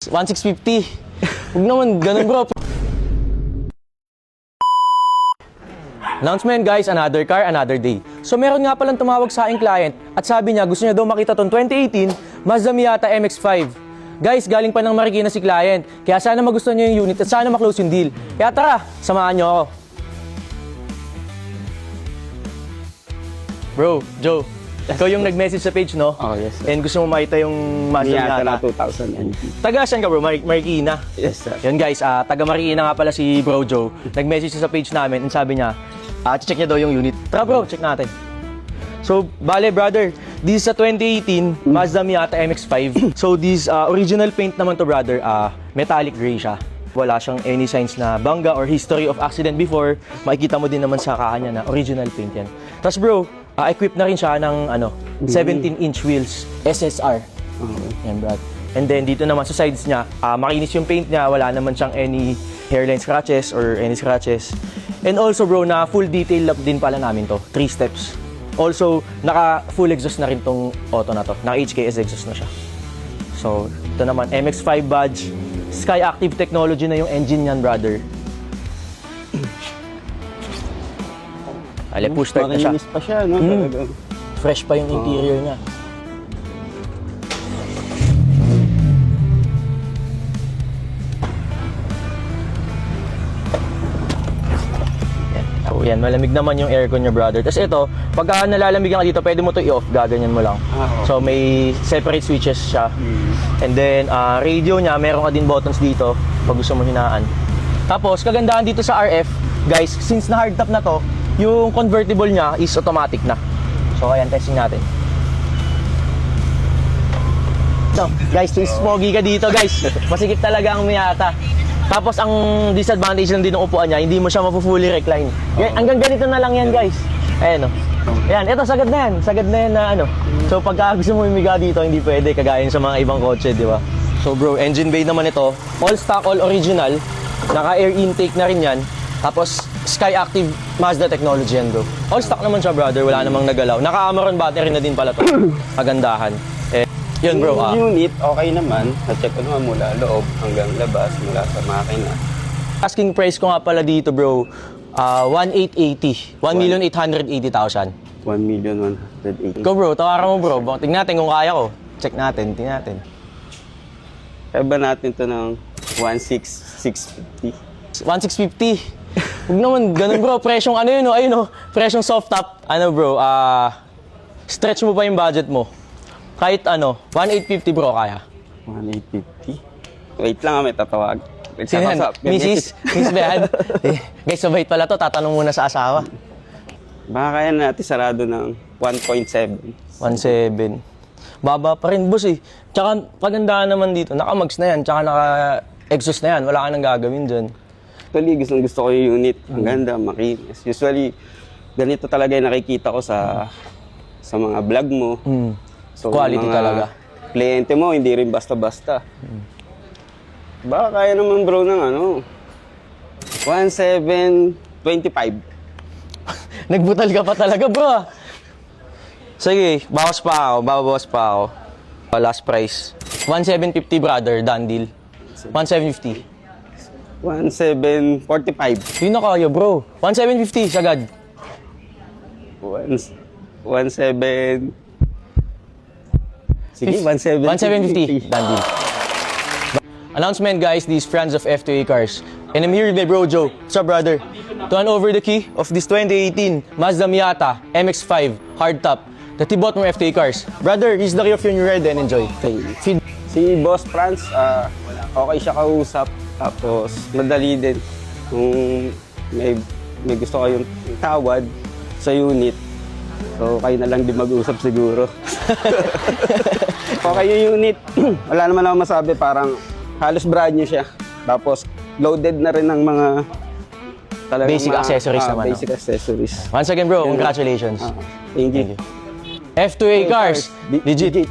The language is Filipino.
1,650. Huwag naman, ganun bro. Announcement guys, another car, another day. So meron nga palang tumawag sa aking client at sabi niya gusto niya daw makita tong 2018 Mazda Miata MX-5. Guys, galing pa ng Marikina si client. Kaya sana magustuhan niyo yung unit at sana maklose yung deal. Kaya tara, samahan niyo ako. Bro, Joe, ikaw yung nag-message sa page, no? Oh, yes, sir. And gusto mo makita yung Mazda Miata na Miata. 2019. Taga saan ka bro? Marikina? Yes, sir. Yun guys, taga Marikina nga pala si Bro Joe. Nag-message siya sa page namin and sabi niya, check niya daw yung unit. Tara bro, check natin. So, bale brother, this is a 2018 Mazda Miata MX-5. So, this original paint naman to brother, metallic gray siya. Wala siyang any signs na bangga or history of accident before. Makikita mo din naman sa kanya na original paint yan. Tapos bro, equipped na rin siya ng 17-inch wheels, SSR. Okay. Yan brad. And then dito naman sa sides niya, makinis yung paint niya, wala naman siyang any hairline scratches or any scratches. And also bro, na full detail lap din pala namin to, 3 steps. Also, naka full exhaust na rin tong auto na to, naka HKS exhaust na siya. So, ito naman, MX-5 badge, Sky Active Technology na yung engine niyan brother. Ale, push start na siya. Malinis pa siya, no? Talagang. Fresh pa yung interior niya. So, yan, malamig naman yung aircon niya, brother. Tapos ito, pagka nalalamigan ka dito, pwede mo to i-off, gaganyan mo lang. Okay. So, may separate switches siya. And then, radio niya, meron ka din buttons dito pag gusto mo hinaan. Tapos, kagandahan dito sa RF, guys, since na hardtop na to, yung convertible niya is automatic na. So, ayan, testing natin. So, guys, pogi ka dito, guys. Masikip talaga ang Miata. Tapos, ang disadvantage lang din ng upuan niya, hindi mo siya mapu-fully recline. Hanggang ganito na lang yan, guys. Ayan, o. Ayan, ito, sagad na yan. Sagad na yan na ano. So, pagka gusto mo humiga dito, hindi pwede, kagaya sa mga ibang kotse, di ba? So, bro, engine bay naman ito. All stock, all original. Naka-air intake na rin yan. Tapos, Sky Active Mazda technology yan, bro. All stock naman siya, brother. Wala namang nagalaw. Naka-Ameron battery na din pala to. Kagandahan. Yun, bro. Yung unit, okay naman. Na-check ko naman mula loob hanggang labas, mula sa makina. Asking price ko nga pala dito, bro, 1,880. 1,880,000. 1,180,000. Go, bro. Tawaran mo, bro. Tingnan natin kung kaya ko. Check natin. Tingnan natin. Kaya ba natin to ng 1,650? 1,650. Huwag naman, ganun, bro. Presyong ano yun, no? Ayun, no? Presyong soft top. Ano, bro, stretch mo pa yung budget mo. Kahit 1,850 bro, kaya. 1,850? Wait lang, may tatawag. Sino yan? Mrs. Miss Behan? Guys, sabay pala to. Tatanong muna sa asawa. Baka kaya natin sarado ng 1.7. 1,700. Baba pa rin, boss eh. Tsaka, pagandahan naman dito. Naka-mags na yan. Tsaka naka-exhaust na yan. Wala ka nang gagawin dyan. Actually, gusto ko yung unit. Ang ganda, makinis. Usually, ganito talaga yung nakikita ko sa mga vlog mo. So, Quality talaga. Kliyente mo, hindi rin basta-basta. Baka kaya naman bro ng 1,725. Nagbutal ka pa talaga, bro. Sige, bawas pa ako. Last price. 1,750, brother. Done deal. 1,750. 1,745. Yun na kaya, bro. 1,750, sagad. 1,7... Sige, 1,750. 1,750. Done deal. Announcement, guys. These friends of F2A Cars. And I'm here with my bro, Joe. What's up, brother? To hand over the key of this 2018 Mazda Miata MX-5 hardtop that he bought from F2A Cars. Brother, here's the key of your new ride and enjoy. Si Boss Franz, okay siya kausap. Tapos, madali din. Kung may gusto kayong tawad sa unit, so kayo na lang din mag-usap siguro. Okay yung unit, wala naman ako masabi, parang halos brand new siya. Tapos, loaded na rin ng mga basic accessories naman. Basic accessories. Once again, bro, congratulations. Thank you. F2A Cars, legit.